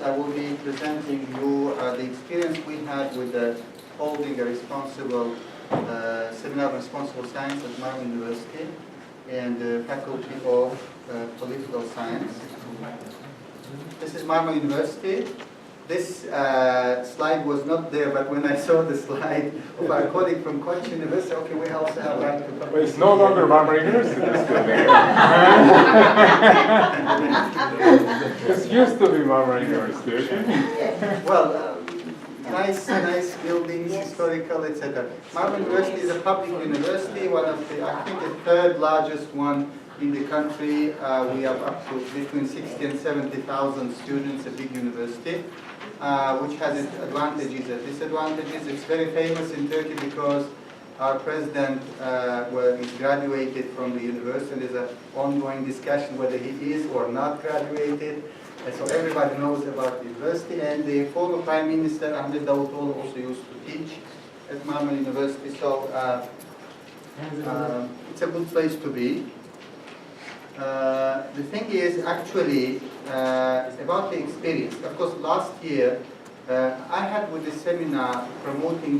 I will be presenting you the experience we had with holding a responsible seminar on responsible science at Murat University and the Faculty of Political Science. This is Murat University. This slide was not there, but when I saw the slide of our colleague from Koç University, okay, we also have right to But it's no longer Murat University, it's still there. It used to be Murat University. Well, nice buildings, historical, etc. Murat University is a public university, one of the, I think, the third largest one in the country. We have up to between 60 and 70,000 students, a big university, which has its advantages and disadvantages. It's very famous in Turkey because our president is graduated from the university. There's an ongoing discussion whether he is or not graduated. And so everybody knows about the university. And the former Prime Minister, Daoudov, also used to teach at Murat University. So it's a good place to be. The thing is, actually, about the experience. Of course, last year, I had with the seminar promoting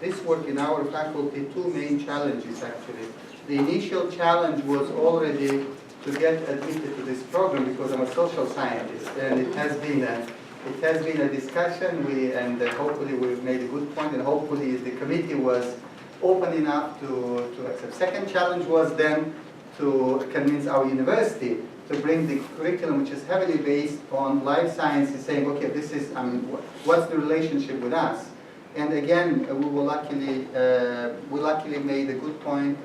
this work in our faculty two main challenges, actually. The initial challenge was already to get admitted to this program because I'm a social scientist, and it has been a discussion. And hopefully we've made a good point, and hopefully the committee was open enough to accept. Second challenge was then to convince our university to bring the curriculum, which is heavily based on life sciences, saying, okay, this is, what's the relationship with us? And again, we luckily made a good point,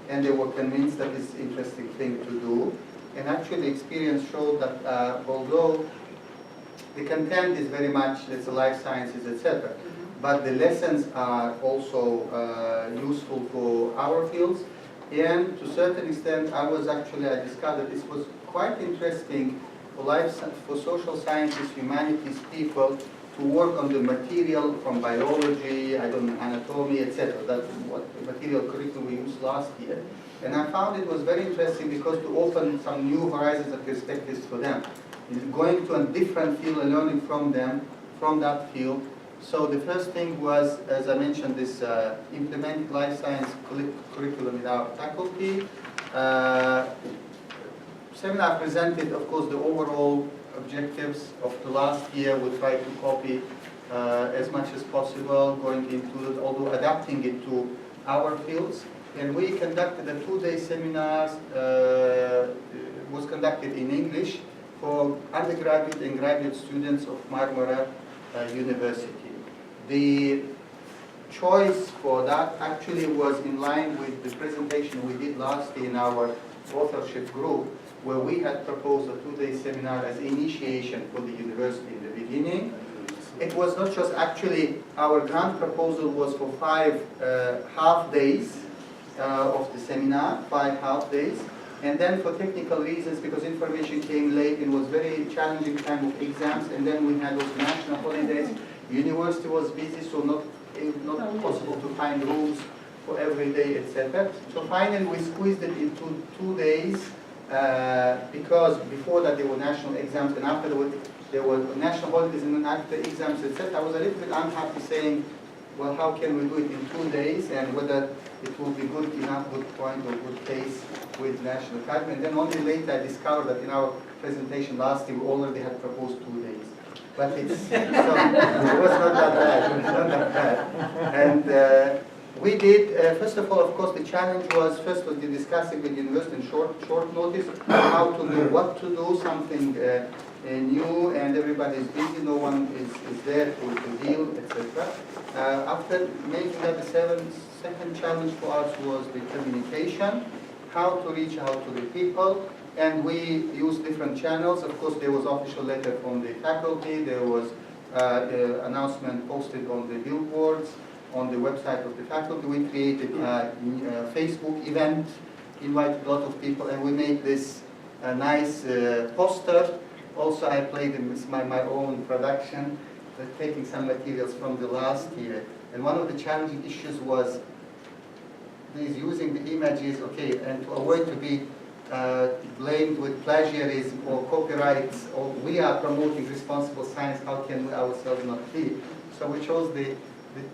and they were convinced that it's an interesting thing to do. And actually, experience showed that although the content is very much, it's life sciences, etc., but the lessons are also useful for our fields. And to a certain extent, I discovered this was quite interesting for social sciences, humanities people to work on the material from biology, anatomy, etc. That's what the material curriculum we used last year. And I found it was very interesting because to open some new horizons and perspectives for them. Going to a different field and learning from them, from that field. So the first thing was, as I mentioned, this implemented life science curriculum in our faculty. Seminar presented, of course, the overall objectives of the last year. We tried to copy as much as possible, going into it, although adapting it to our fields. And we conducted a two-day seminar, was conducted in English for undergraduate and graduate students of Murat University. The choice for that actually was in line with the presentation we did last year in our authorship group, where we had proposed a two-day seminar as initiation for the university in the beginning. It was not just actually, our grant proposal was for 5 half days of the seminar, 5 half days. And then for technical reasons, because information came late, it was very challenging time of exams, and then we had those national holidays. University was busy, so not possible to find rooms for every day, etc. So finally we squeezed it into 2 days, because before that there were national exams, and after there were national holidays, and then after exams, etc. I was a little bit unhappy saying, well, how can we do it in 2 days, and whether it will be good enough, good point, or good case with National Academy. And then only later I discovered that in our presentation last year we already had proposed 2 days. But it was not that bad. It was not that bad. And we did, first of all, of course, the challenge was, first was the discussing with the university in short notice, how to do, what to do, something new, and everybody is busy, no one is there to deal, etc. After making that, the second challenge for us was the communication, how to reach out to the people. And we used different channels. Of course, there was official letter from the faculty. There was announcement posted on the billboards, on the website of the faculty. We created a Facebook event, invited a lot of people, and we made this nice poster. Also, I played in my own production, taking some materials from the last year. And one of the challenging issues was using the images, okay, and to avoid to be blamed with plagiarism or copyrights, or we are promoting responsible science, how can we ourselves not be? So we chose the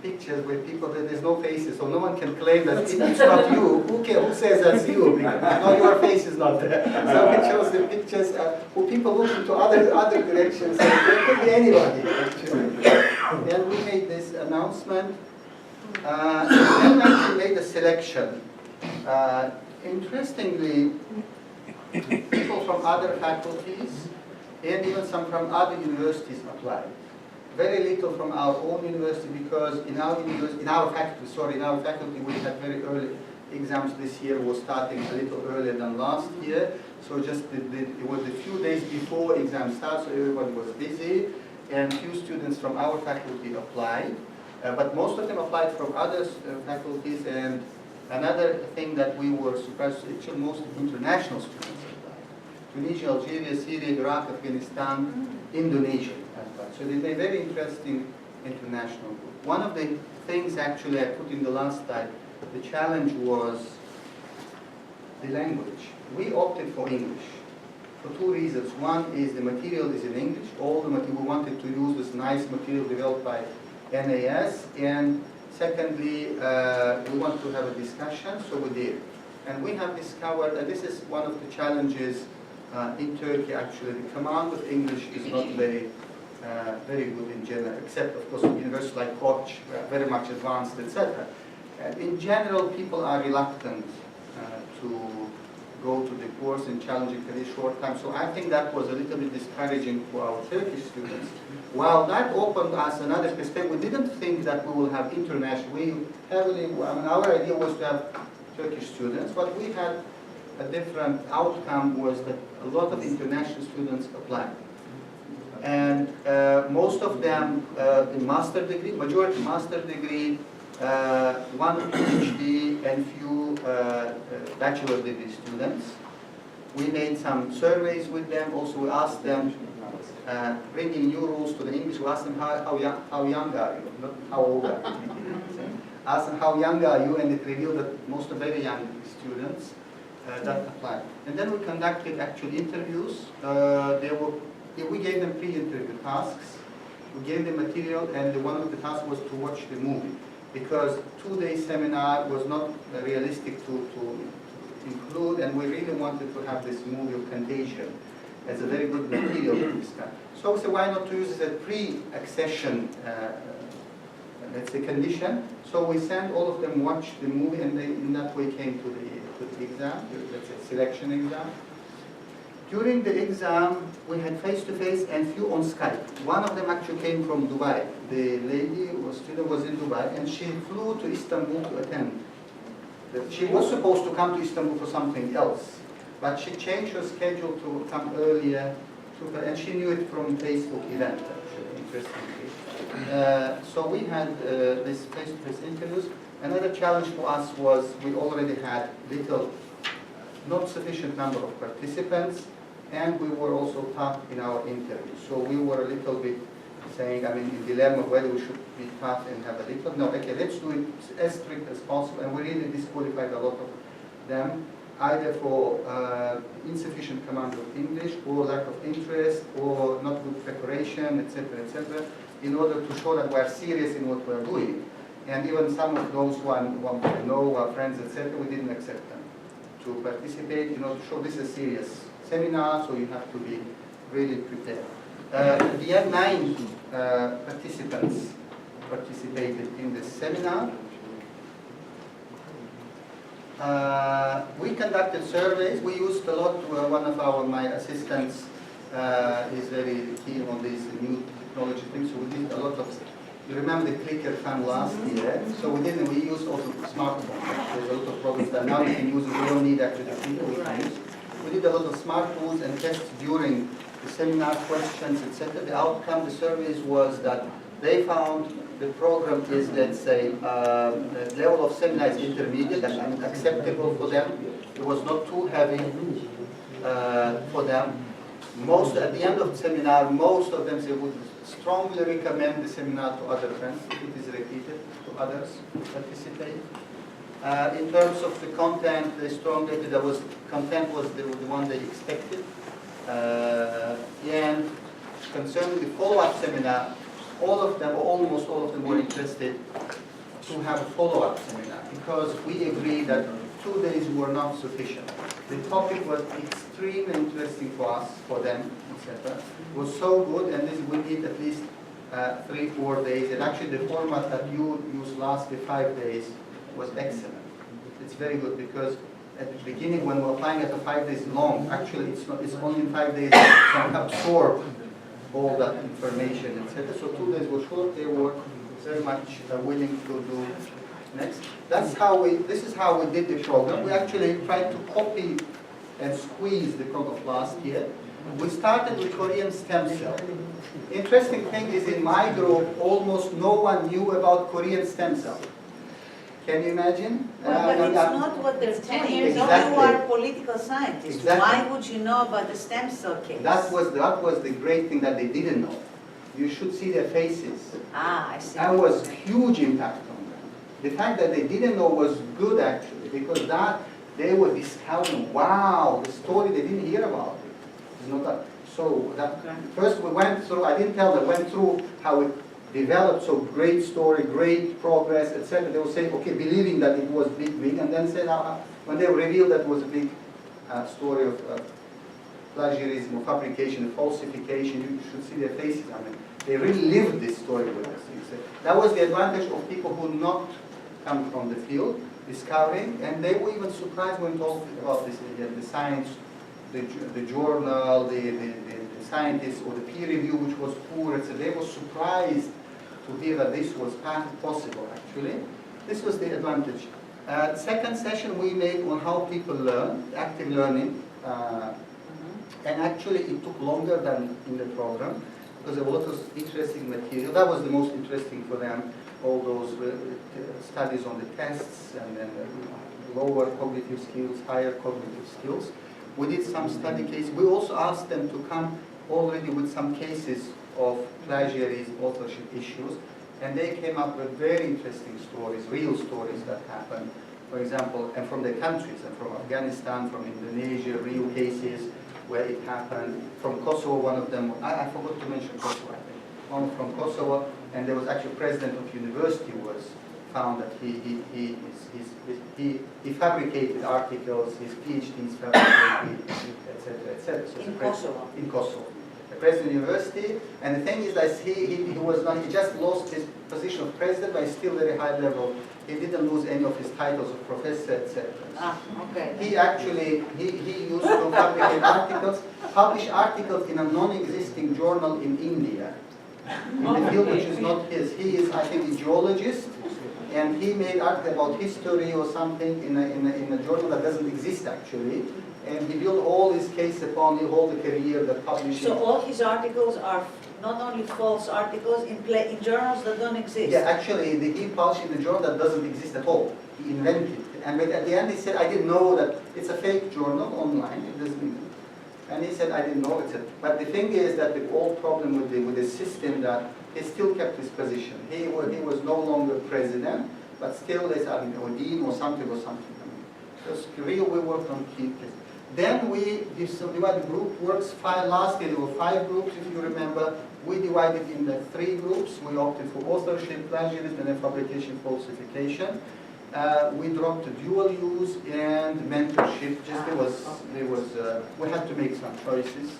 pictures where people, there's no faces, so no one can claim that it's not you. Who says that's you? Because no, your face is not there. So we chose the pictures where people look into other directions, and there could be anybody, actually. Then we made this announcement, and then we made a selection. Interestingly, people from other faculties and even some from other universities applied. Very little from our own university, because in our faculty we had very early exams this year. Was starting a little earlier than last year, so just it was a few days before exam starts, so everybody was busy, and few students from our faculty applied, but most of them applied from other faculties. And another thing that we were surprised, actually most international students applied. Tunisia, Algeria, Syria, Iraq, Afghanistan, Indonesia. So they made a very interesting international group. One of the things actually I put in the last slide, the challenge was the language. We opted for English for two reasons. One is the material is in English. All the material, we wanted to use this nice material developed by NAS, and secondly, we want to have a discussion, so we did. And we have discovered, and this is one of the challenges in Turkey actually, the command of English is not very good in general, except of course universities like Koç, very much advanced, etc. In general, people are reluctant to go to the course in challenging very short time. So I think that was a little bit discouraging for our Turkish students. While that opened us another perspective, we didn't think that we will have international. Our idea was to have Turkish students, but we had a different outcome, was that a lot of international students applied. And most of them in master degree, majority master degree, one PhD, and few bachelor degree students. We made some surveys with them. Also, we asked them, bringing new rules to the English, we asked them how young are you, not how old are you. Asked them how young are you, and it revealed that most of very young students that applied. And then we conducted actual interviews. We gave them pre-interview tasks. We gave them material, and one of the tasks was to watch the movie, because 2-day seminar was not realistic to include, and we really wanted to have this movie of Contagion as a very good material to discuss. So we said, why not to use it as a pre-accession, let's say, condition? So we sent all of them watch the movie, and they in that way came to the exam, let's say selection exam. During the exam, we had face-to-face and few on Skype. One of them actually came from Dubai. The lady or student was in Dubai, and she flew to Istanbul to attend. She was supposed to come to Istanbul for something else, but she changed her schedule to come earlier, and she knew it from Facebook event, actually, interestingly. So we had this face-to-face interviews. Another challenge for us was we already had not sufficient number of participants, and we were also tough in our interviews. So we were a little bit saying, in dilemma whether we should be tough and have a little, no, okay, let's do it as strict as possible, and we really disqualified a lot of them, either for insufficient command of English, or lack of interest, or not good preparation, etc., in order to show that we are serious in what we are doing. And even some of those who want to know, our friends, etc., we didn't accept them to participate, to show this is a serious seminar, so you have to be really prepared. We had 9 participants participated in this seminar. We conducted surveys. We used a lot, one of my assistants is very keen on these new technology things, so we did a lot of, you remember the clicker fun last year, so we used also smartphones. There's a lot of programs that now you can use it, we don't need actually the clicker we can use. We did a lot of smart tools and tests during the seminar, questions, etc. The outcome, the surveys was that they found the program is, let's say, the level of seminar is intermediate and acceptable for them. It was not too heavy for them. At the end of the seminar, most of them say would strongly recommend the seminar to other friends if it is repeated, to others to participate. In terms of the content, the strong data, content was the one they expected. And concerning the follow-up seminar, all of them, or almost all of them, were interested to have a follow-up seminar because we agreed that 2 days were not sufficient. The topic was extremely interesting for us, for them, etc. It was so good, and this we need at least 3-4 days. And actually, the format that you used last, the 5 days, was excellent. It's very good because at the beginning, when we're applying it to 5 days long, actually it's not. It's only in 5 days can absorb all that information, etc. So 2 days were short. They were very much willing to do next. That's how we. This is how we did the program. We actually tried to copy and squeeze the program of last year. We started with Korean stem cell. Interesting thing is, in my group, almost no one knew about Korean stem cell. Can you imagine? Well, but it's not what they're doing. You are political scientists. Exactly. Why would you know about the stem cell case? That was the great thing that they didn't know. You should see their faces. Ah, I see. That was huge impact on them. The fact that they didn't know was good actually, because that they were discovering, wow, the story they didn't hear about it. It's not that. So that first we went through. I didn't tell them. Went through how it developed. So great story, great progress, etc. They will say, okay, believing that it was big, and then said when they revealed that it was a big story of plagiarism, or fabrication, falsification, you should see their faces. I mean, they really lived this story with us. That was the advantage of people who not come from the field, discovering, and they were even surprised when talking about this, the science, the journal, the scientists, or the peer review, which was poor, etc. They were surprised to hear that this was possible, actually. This was the advantage. Second session we made on how people learn, active learning. And actually it took longer than in the program because there was a lot of interesting material. That was the most interesting for them, all those studies on the tests and then lower cognitive skills, higher cognitive skills. We did some study cases. We also asked them to come already with some cases of plagiarism, authorship issues, and they came up with very interesting stories, real stories that happened. For example, and from the countries, and from Afghanistan, from Indonesia, real cases where it happened. From Kosovo, one of them, I forgot to mention Kosovo, I think. One from Kosovo, and there was actually a president of university was found that he fabricated articles, his PhDs fabricated, etc., etc. So in Kosovo? In Kosovo. The president of university, and the thing is that he was not, he just lost his position of president, but he's still very high level. He didn't lose any of his titles of professor, etc. Ah, okay. He actually, he used to fabricate articles, publish articles in a non-existing journal in India, in the field which is not his. He is, I think, a geologist, and he made articles about history or something in a journal that doesn't exist actually. And he built all his case upon the whole career that publishing. So all his articles are not only false articles in journals that don't exist? Yeah, actually, he published in a journal that doesn't exist at all. He invented it. And at the end he said, I didn't know that it's a fake journal online, it doesn't exist. And he said, I didn't know it. But the thing is that the old problem with the system that he still kept his position. He was no longer president, but still there's a dean or something. Because real we worked on key cases. Then we divided group works. Last year there were 5 groups, if you remember. We divided in the 3 groups. We opted for authorship, plagiarism, and then fabrication, falsification. We dropped dual use and mentorship. Just we had to make some choices.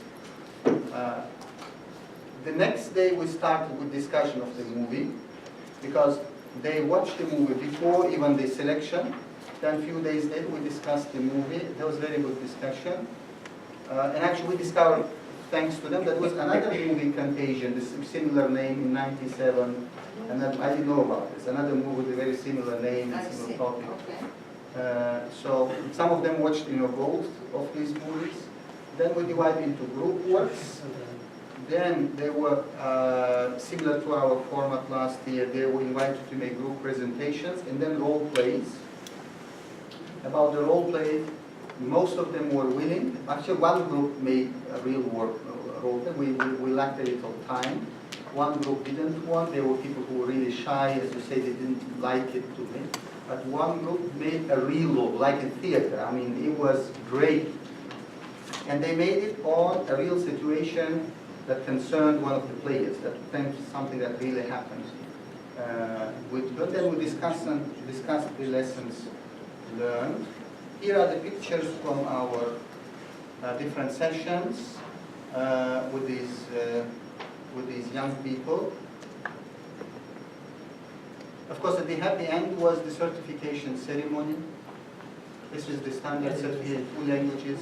The next day we started with discussion of the movie because they watched the movie before even the selection. Then a few days later we discussed the movie. There was very good discussion. And actually we discovered, thanks to them, that was another movie, Contagion, this similar name in '97. And then, I didn't know about this. Another movie with a very similar name and similar topic. Okay. So some of them watched both of these movies. Then we divided into group works. Then they were similar to our format last year. They were invited to make group presentations and then role plays. About the role play, most of them were willing. Actually, one group made a real role play. We lacked a little time. One group didn't want. There were people who were really shy, as you say, they didn't like it to me. but one group made a real logo, like in theater. I mean, it was great. And they made it on a real situation that concerned one of the players, that things, something that really happened. But then we discussed the lessons learned. Here are the pictures from our different sessions with these young people. Of course, at the happy end was the certification ceremony. This is the standard certificate in 2 languages.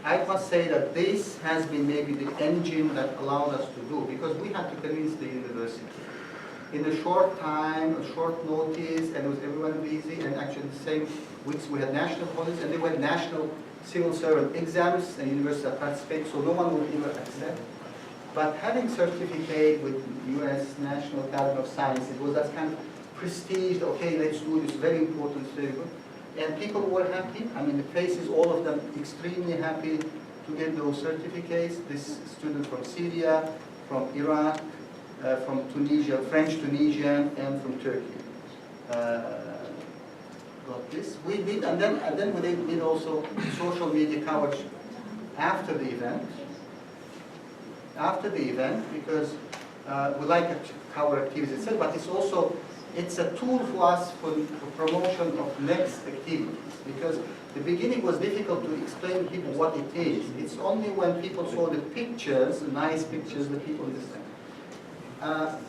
I must say that this has been maybe the engine that allowed us to do, because we had to convince the university. In a short time, a short notice, and it was everyone busy, and actually the same weeks we had national holidays, and they were national civil servant exams, and universities participated, so no one would ever accept. But having certificate with US National Academy of Science, it was that kind of prestige, okay, let's do this, very important, very good. And people were happy. I mean, the faces, all of them extremely happy to get those certificates. This student from Syria, from Iraq, from Tunisia, French Tunisian, and from Turkey. Got this. We did, and then we did also social media coverage after the event. After the event, because we like to cover activities itself, but it's a tool for us for promotion of next activities, because the beginning was difficult to explain to people what it is. It's only when people saw the pictures, the nice pictures, that people understand.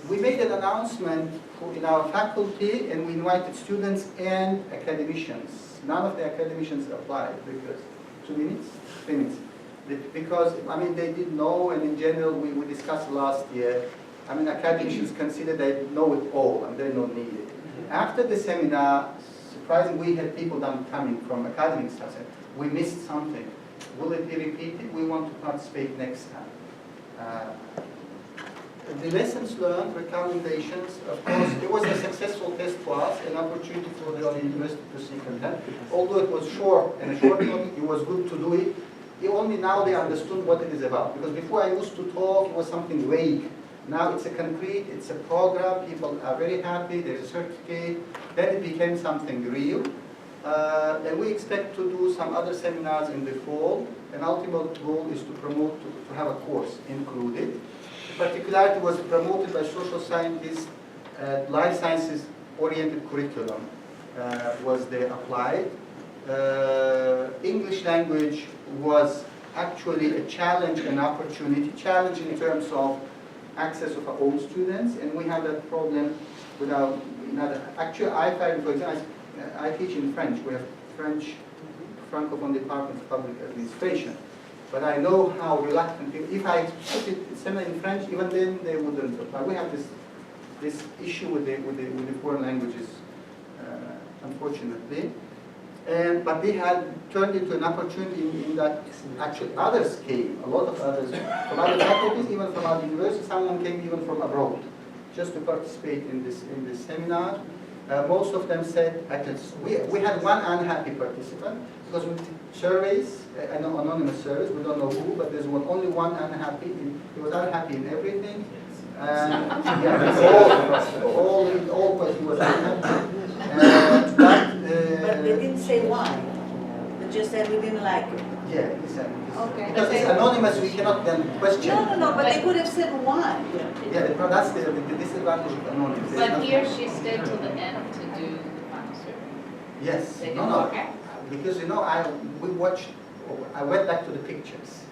We made an announcement in our faculty, and we invited students and academicians. None of the academicians applied because 2 minutes, 3 minutes. Because I mean they didn't know, and in general we discussed last year. I mean, academicians consider they know it all and they're not needed. After the seminar, surprisingly, we had people coming from academic staff saying, we missed something. Will it be repeated? We want to participate next time. The lessons learned, recommendations, of course, it was a successful test for us, an opportunity for the university to see content. Although it was short and a short note, it was good to do it. Only now they understood what it is about. Because before I used to talk, it was something vague. Now it's a concrete, it's a program, people are very happy, there's a certificate, then it became something real. And we expect to do some other seminars in the fall. An ultimate goal is to promote, to have a course included. The particularity was promoted by social scientists, life sciences oriented curriculum was there applied. English language was actually a challenge and opportunity, challenge in terms of access of our own students, and we have that problem with our another. Actually, I find, for example, I teach in French. We have French Francophone Department of Public Administration, but I know how reluctant people. If I put it similar in French, even then they wouldn't apply. We have this issue with the foreign languages, unfortunately. But they had turned into an opportunity in that actually others came, a lot of others from other faculties, even from our university. Someone came even from abroad, just to participate in this seminar. Most of them said, we had one unhappy participant, because we did surveys, anonymous surveys, we don't know who, but there's only one unhappy. He was unhappy in everything. All questions was unhappy. But they didn't say why. They just said we didn't like it. Yeah, exactly. Okay. Because it's anonymous, we cannot then question. No, but they could have said why. Yeah, that's the disadvantage of anonymous. But he or she stayed till the end to do the final survey. Yes, They no. okay. Because I went back to the pictures.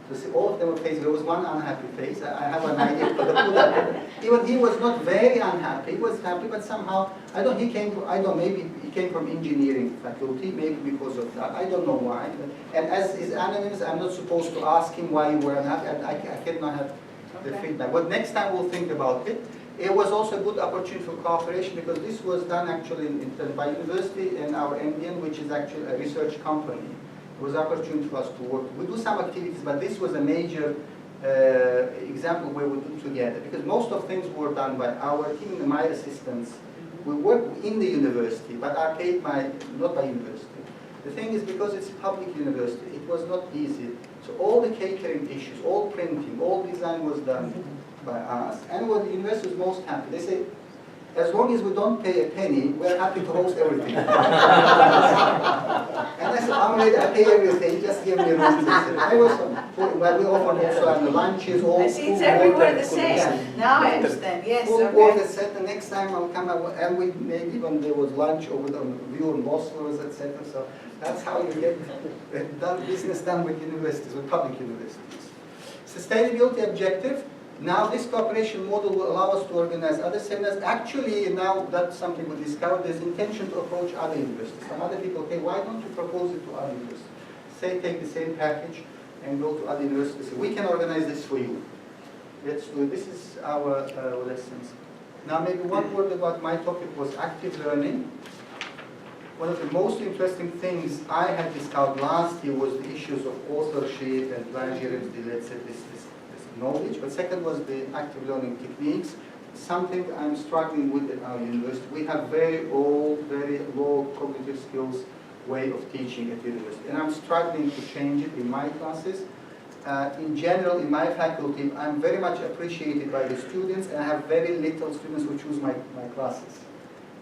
To see all of them were faces. There was one unhappy face. I have an idea for the Even he was not very unhappy. He was happy, but somehow maybe he came from engineering faculty, maybe because of that. I don't know why. And as is anonymous, I'm not supposed to ask him why you were unhappy. I cannot have the feedback. But next time we'll think about it. It was also a good opportunity for cooperation, because this was done actually by university and our MDN, which is actually a research company. It was an opportunity for us to work. We do some activities, but this was a major example where we do together, because most of things were done by our team and my assistants. We work in the university, but are paid not by university. The thing is, because it's a public university, it was not easy. So all the catering issues, all printing, all design was done by us. And what the university was most happy, they say, as long as we don't pay a penny, we're happy to host everything. And I said, I'm ready, I pay everything, just give me a room. I was, well, we offer also the lunches, all I see it's food, everywhere water. the same. Yeah. Now I understand, yes, Full okay. water set, the next time I'll come, and we made even there was lunch over the view on Bosphorus, etc. So that's how you get business done with universities, with public universities. Sustainability objective. Now this cooperation model will allow us to organize other seminars. Actually, now that's something we discovered, there's intention to approach other universities. Some other people, okay, why don't you propose it to other universities? Say, take the same package and go to other universities. We can organize this for you. Let's do it. This is our lessons. Now maybe one word about my topic was active learning. One of the most interesting things I had discovered last year was the issues of authorship and plagiarism, let's say this knowledge. But second was the active learning techniques, something I'm struggling with at our university. We have very old, very low cognitive skills way of teaching at university. And I'm struggling to change it in my classes. In general, in my faculty, I'm very much appreciated by the students, and I have very little students who choose my classes.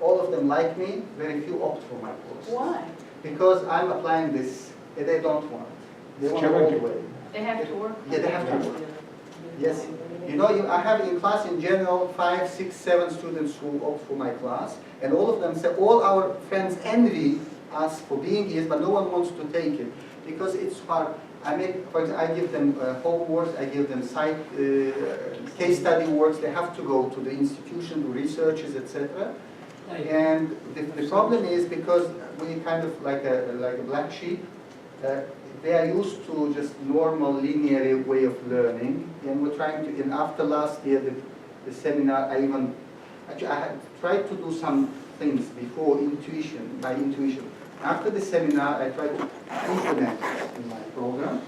All of them like me, very few opt for my course. Why? Because I'm applying this, and they don't want it. They want it all the way. They have to work. Yeah, they have to work. Yes. You know, I have in class in general 5, 6, 7 students who opt for my class, and all of them say, all our friends envy us for being here, but no one wants to take it because it's hard. For example, I give them homework, I give them case study works. They have to go to the institution, do researches, etc. And the problem is because we kind of like a black sheep. They are used to just normal linear way of learning, and we're trying to. And after last year, the seminar, I had tried to do some things before by intuition. After the seminar, I tried to implement it in my program,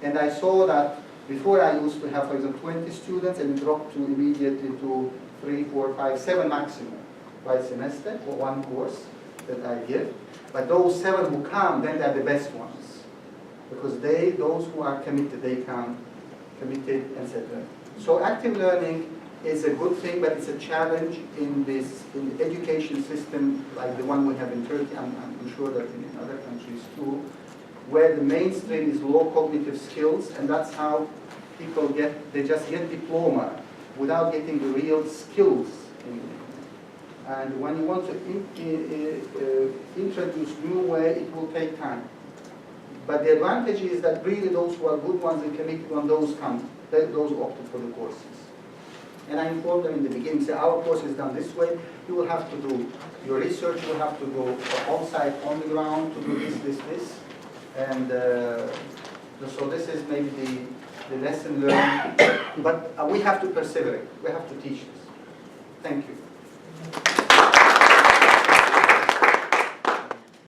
and I saw that before I used to have, for example, 20 students, and it dropped to immediately to 3, 4, 5, 7 maximum by semester for one course that I give. But those 7 who come, then they're the best ones, because those who are committed, they come committed, etc. So active learning is a good thing, but it's a challenge in the education system like the one we have in Turkey. I'm sure that in other countries too, where the mainstream is low cognitive skills, and that's how people they just get diploma without getting the real skills. And when you want to introduce new way, it will take time. But the advantage is that really those who are good ones and committed on those opted for the courses. And I informed them in the beginning, say our course is done this way, you will have to do your research, you will have to go on-site, on the ground, to do this. And so this is maybe the lesson learned. But we have to persevere, we have to teach this. Thank you.